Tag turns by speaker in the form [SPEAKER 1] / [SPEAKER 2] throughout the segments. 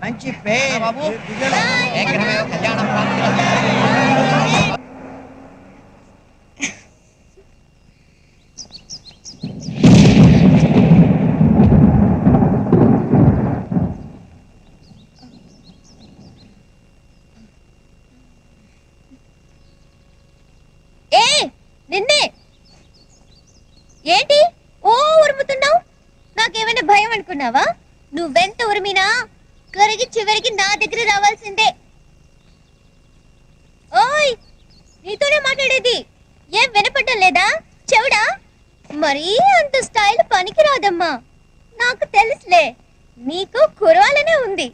[SPEAKER 1] మంచి పేరు బాబు. కళ్యాణం
[SPEAKER 2] నిన్నే ఏంటి ఓ ఉరుముతున్నావు? నాకేమైనా భయం అనుకున్నావా? నువ్వెంత ఉరిమినా కరిగి చివరికి నా దగ్గర రావాల్సిందే. ఓయ్, నీతోనే మాట్లాడేది. ఏం వినపడడం లేదా? చెవుడా? మరీ అంత స్టైల్ పనికి రాదమ్మా. నాకు తెలుసులే, నీకు కురవాలనే ఉంది.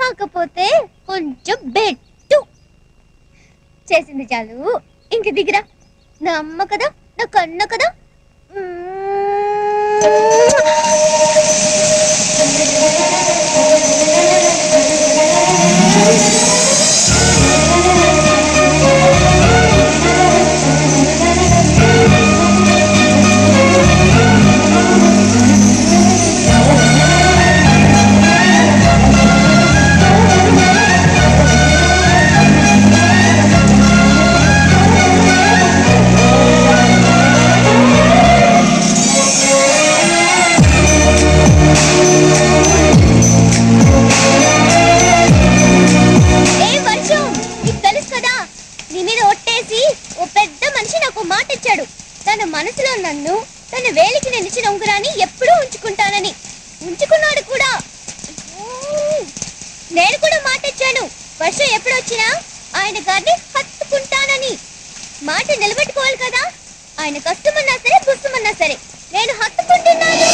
[SPEAKER 2] కాకపోతే కొంచెం బెట్టు చేసింది చాలు, ఇంక దిగిరా. నా అమ్మ కదా, నా కన్న కదా. మనసులో నన్ను తన వేలికి నిలిచిన ఉంగరాన్ని ఎప్పుడూ ఉంచుకుంటానని ఉంచుకున్నాడు కూడా. నేను కూడా మాట ఇచ్చాను, వర్షం ఎప్పుడొచ్చినా ఆయన గారిని హత్తుకుంటానని. మాట నిలబెట్టుకోవాలి కదా. ఆయన కష్టమన్నా సరే పుస్తమన్నా సరే నేను హత్తుకుంటున్నాను.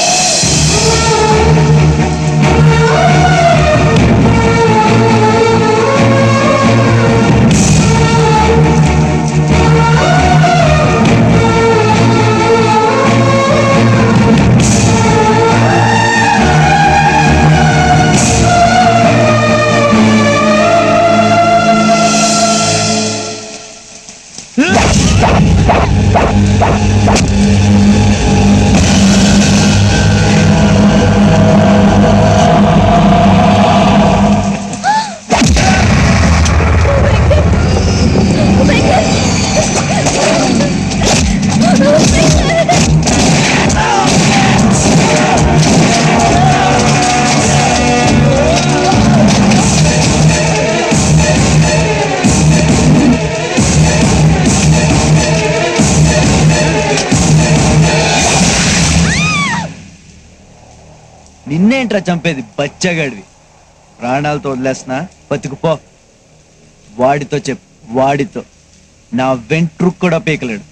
[SPEAKER 3] నిన్నేంట్రా చంపేది బచ్చగాడివి? ప్రాణాలతో వదిలేస్తున్నా, బతుకుపో. వాడితో చెప్పు, వాడితో నా వెంట్రుకు కూడా పీకలేడు.